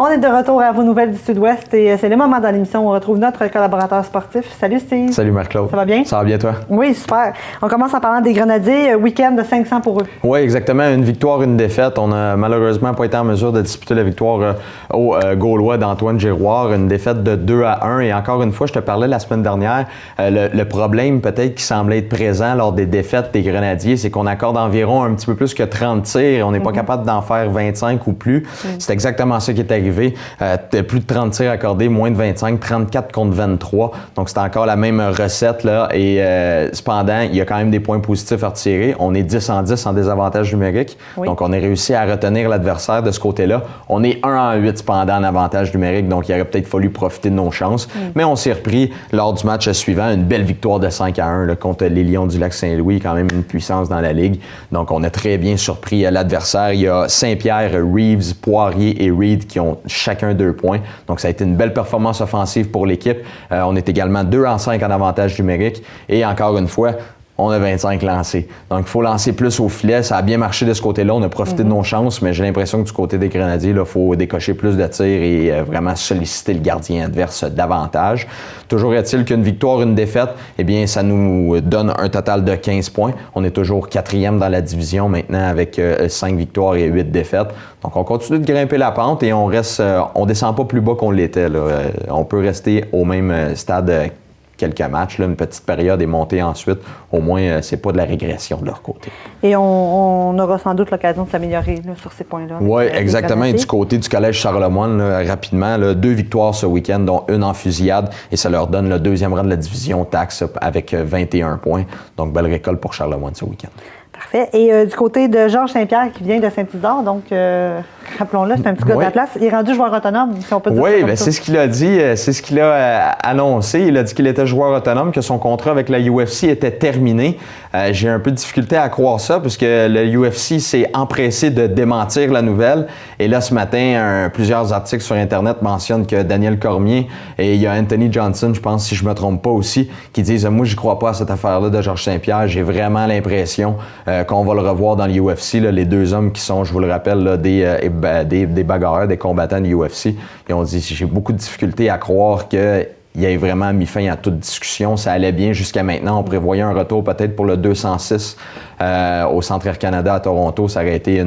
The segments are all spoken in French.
On est de retour à vos nouvelles du Sud-Ouest et c'est le moment dans l'émission où on retrouve notre collaborateur sportif. Salut Steve. Salut Marc-Claude. Ça va bien? Ça va bien toi? Oui, super. On commence en parlant des Grenadiers. Week-end de 500 pour eux. Oui, exactement. Une victoire, une défaite. On n'a malheureusement pas été en mesure de disputer la victoire aux Gaulois d'Antoine Giroir. Une défaite de 2-1. Et encore une fois, je te parlais la semaine dernière, le problème peut-être qui semblait être présent lors des défaites des Grenadiers, c'est qu'on accorde environ un petit peu plus que 30 tirs. On n'est pas capable d'en faire 25 ou plus. C'est exactement ça qui est arrivé. Plus de 30 tirs accordés, moins de 25, 34 contre 23. Donc, c'est encore la même recette, là. Et cependant, il y a quand même des points positifs à retirer. On est 10 en 10 en désavantage numérique. Oui. Donc, on a réussi à retenir l'adversaire de ce côté-là. On est 1 en 8 cependant en avantage numérique. Donc, il aurait peut-être fallu profiter de nos chances. Mais on s'est repris lors du match suivant. Une belle victoire de 5-1 là, contre les Lions du Lac-Saint-Louis. Quand même une puissance dans la Ligue. Donc, on a très bien surpris l'adversaire. Il y a Saint-Pierre, Reeves, Poirier et Reed qui ont chacun 2 points. Donc, ça a été une belle performance offensive pour l'équipe. On est également 2 en 5 en avantage numérique. Et encore une fois, on a 25 lancés. Donc, il faut lancer plus au filet. Ça a bien marché de ce côté-là. On a profité de nos chances, mais j'ai l'impression que du côté des Grenadiers, il faut décocher plus de tirs et vraiment solliciter le gardien adverse davantage. Toujours est-il qu'une victoire, une défaite, eh bien, ça nous donne un total de 15 points. On est toujours 4e dans la division maintenant avec 5 victoires et 8 défaites. Donc, on continue de grimper la pente et on descend pas plus bas qu'on l'était, là. On peut rester au même stade quelques matchs, là, une petite période et monter ensuite. Au moins, c'est pas de la régression de leur côté. Et on aura sans doute l'occasion de s'améliorer là, sur ces points-là. Oui, exactement. Et du côté du Collège Charlemagne, là, rapidement, là, 2 victoires ce week-end, dont une en fusillade, et ça leur donne le 2e rang de la division taxe avec 21 points. Donc, belle récolte pour Charlemagne ce week-end. Parfait. Et du côté de Georges Saint-Pierre qui vient de Saint-Isidore, donc rappelons-le, c'est un petit gars de la place. Il est rendu joueur autonome, si on peut dire. Oui, bien, c'est ce qu'il a dit, c'est ce qu'il a annoncé. Il a dit qu'il était joueur autonome, que son contrat avec la UFC était terminé. J'ai un peu de difficulté à croire ça, puisque le UFC s'est empressé de démentir la nouvelle. Et là, ce matin, plusieurs articles sur Internet mentionnent que Daniel Cormier et il y a Anthony Johnson, je pense, si je me trompe pas aussi, qui disent « Moi, je crois pas à cette affaire-là de Georges Saint-Pierre. J'ai vraiment l'impression qu'on va le revoir dans l'UFC. » Les 2 hommes qui sont, je vous le rappelle, là, des bagarreurs, des combattants de l'UFC. Ils ont dit « J'ai beaucoup de difficulté à croire que il a vraiment mis fin à toute discussion. Ça allait bien jusqu'à maintenant. On prévoyait un retour peut-être pour le 206 au Centre Air Canada à Toronto. Ça aurait été un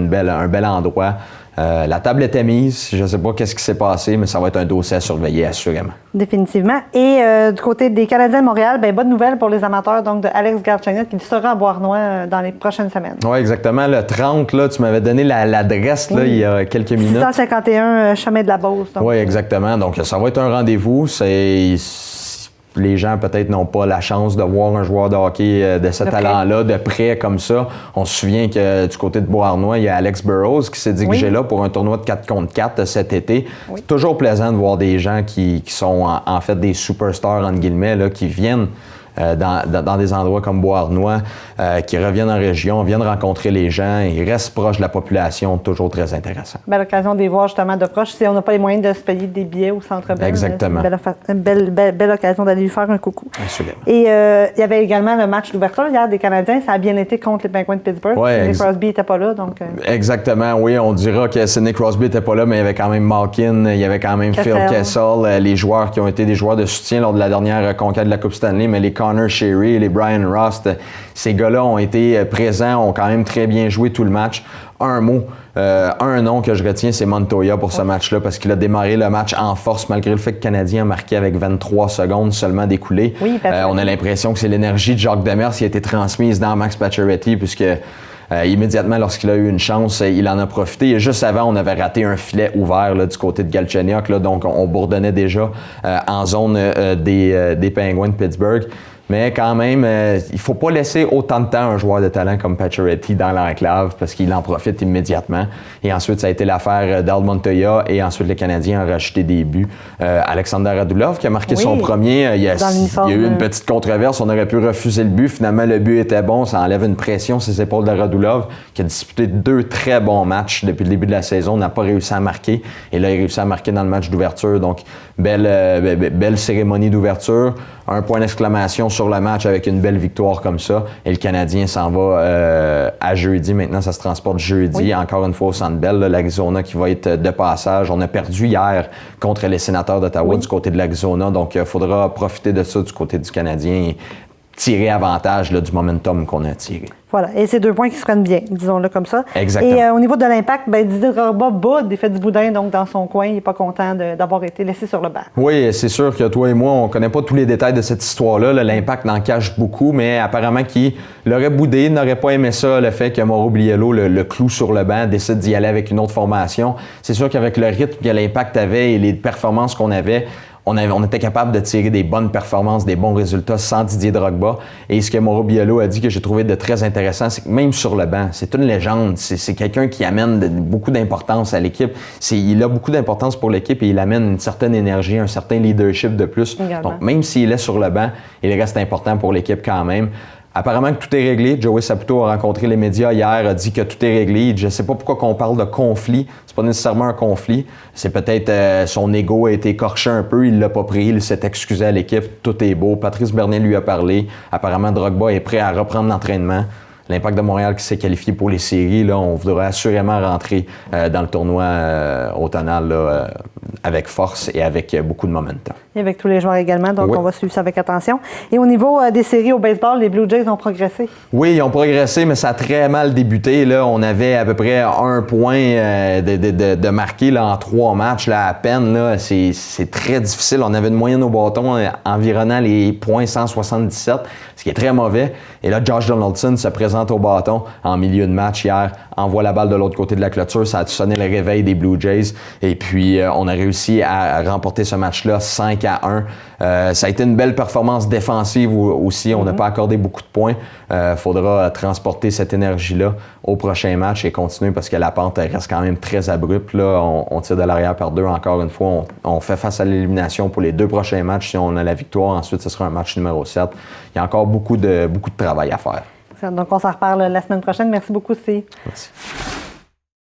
bel endroit. La table était mise. Je ne sais pas qu'est-ce qui s'est passé, mais ça va être un dossier à surveiller assurément. Définitivement. Et du côté des Canadiens de Montréal, bien, bonne nouvelle pour les amateurs donc de Alex Galchenyuk qui sera à Bois-Arnois dans les prochaines semaines. Oui, exactement. Le 30, là, tu m'avais donné l'adresse là, il y a quelques minutes. 651 chemin de la Beauce. Oui, exactement. Donc, ça va être un rendez-vous. Les gens, peut-être, n'ont pas la chance de voir un joueur de hockey de ce talent-là, de près comme ça. On se souvient que du côté de Beauharnois, il y a Alex Burrows qui s'est dirigé là pour un tournoi de 4 contre 4 cet été. Oui. C'est toujours plaisant de voir des gens qui sont en fait des superstars, entre guillemets, là, qui viennent dans des endroits comme Beauharnois, qui reviennent en région, viennent rencontrer les gens, ils restent proches de la population, toujours très intéressant. Belle occasion de les voir justement de proche. Si on n'a pas les moyens de se payer des billets au Centre Bell, exactement. Une belle occasion d'aller lui faire un coucou. Absolument. Et il y avait également le match d'ouverture hier des Canadiens. Ça a bien été contre les Penguins de Pittsburgh. Ouais, Sidney Crosby n'était pas là. Donc, Exactement, oui. On dira que Sidney Crosby n'était pas là, mais il y avait quand même Malkin, il y avait quand même Phil Kessel, les joueurs qui ont été des joueurs de soutien lors de la dernière conquête de la Coupe Stanley, mais les Connor Sherry, les Brian Rust, ces gars-là ont été présents, ont quand même très bien joué tout le match. Un nom que je retiens, c'est Montoya pour ce match-là, parce qu'il a démarré le match en force, malgré le fait que le Canadien a marqué avec 23 secondes seulement d'écoulé. Oui, on a l'impression que c'est l'énergie de Jacques Demers qui a été transmise dans Max Pacioretty, puisque immédiatement, lorsqu'il a eu une chance, il en a profité. Et juste avant, on avait raté un filet ouvert là, du côté de Galchenyuk, là, donc on bourdonnait déjà en zone des Penguins de Pittsburgh. Mais quand même, il ne faut pas laisser autant de temps un joueur de talent comme Pacioretty dans l'enclave parce qu'il en profite immédiatement. Et ensuite, ça a été l'affaire d'Al Montoya et ensuite les Canadiens ont racheté des buts. Alexander Radulov qui a marqué son premier. Il y a eu une petite controverse. On aurait pu refuser le but. Finalement, le but était bon. Ça enlève une pression sur ses épaules de Radulov qui a disputé 2 très bons matchs depuis le début de la saison. N'a pas réussi à marquer. Et là, il a réussi à marquer dans le match d'ouverture. Donc, belle cérémonie d'ouverture. un point d'exclamation sur le match avec une belle victoire comme ça. Et le Canadien s'en va à jeudi. Maintenant, ça se transporte jeudi. Oui. Encore une fois au Centre Bell, l'Arizona qui va être de passage. On a perdu hier contre les Sénateurs d'Ottawa du côté de l'Arizona. Donc, il faudra profiter de ça du côté du Canadien et tirer avantage là, du momentum qu'on a tiré. Voilà, et c'est 2 points qui se prennent bien, disons-le comme ça. Exactement. Et au niveau de l'impact, Didier Drogba boude et fait du boudin donc dans son coin. Il n'est pas content d'avoir été laissé sur le banc. Oui, c'est sûr que toi et moi, on ne connaît pas tous les détails de cette histoire-là. L'impact en cache beaucoup, mais apparemment qu'il l'aurait boudé, n'aurait pas aimé ça, le fait que Mauro Biello le cloue sur le banc, décide d'y aller avec une autre formation. C'est sûr qu'avec le rythme que l'impact avait et les performances qu'on avait, on était capable de tirer des bonnes performances, des bons résultats sans Didier Drogba. Et ce que Mauro Biello a dit que j'ai trouvé de très intéressant, c'est que même sur le banc, c'est une légende. C'est quelqu'un qui amène beaucoup d'importance à l'équipe. Il a beaucoup d'importance pour l'équipe et il amène une certaine énergie, un certain leadership de plus. Également. Donc, même s'il est sur le banc, il reste important pour l'équipe quand même. Apparemment que tout est réglé. Joey Saputo a rencontré les médias hier, a dit que tout est réglé. Je ne sais pas pourquoi on parle de conflit. C'est pas nécessairement un conflit. C'est peut-être son ego a été écorché un peu. Il l'a pas pris. Il s'est excusé à l'équipe. Tout est beau. Patrice Bernier lui a parlé. Apparemment, Drogba est prêt à reprendre l'entraînement. L'Impact de Montréal qui s'est qualifié pour les séries, là, on voudrait assurément rentrer dans le tournoi automnal là, avec force et avec beaucoup de momentum. Et avec tous les joueurs également, donc on va suivre ça avec attention. Et au niveau des séries au baseball, les Blue Jays ont progressé? Oui, ils ont progressé, mais ça a très mal débuté. Là. On avait à peu près 1 point de marqué là, en 3 matchs là, à peine. Là. C'est très difficile. On avait une moyenne au bâton environnant les points 177, ce qui est très mauvais. Et là, Josh Donaldson se présente au bâton en milieu de match hier, envoie la balle de l'autre côté de la clôture. Ça a sonné le réveil des Blue Jays. Et puis, on a réussi à remporter ce match-là 5-1. Ça a été une belle performance défensive aussi. On n'a pas accordé beaucoup de points. Faudra transporter cette énergie-là au prochain match et continuer parce que la pente reste quand même très abrupte. Là, on tire de l'arrière par 2 encore une fois. On fait face à l'élimination pour les 2 prochains matchs. Si on a la victoire, ensuite, ce sera un match numéro 7. Il y a encore beaucoup de travail à faire. Donc, on s'en reparle la semaine prochaine. Merci beaucoup, Steve. Merci.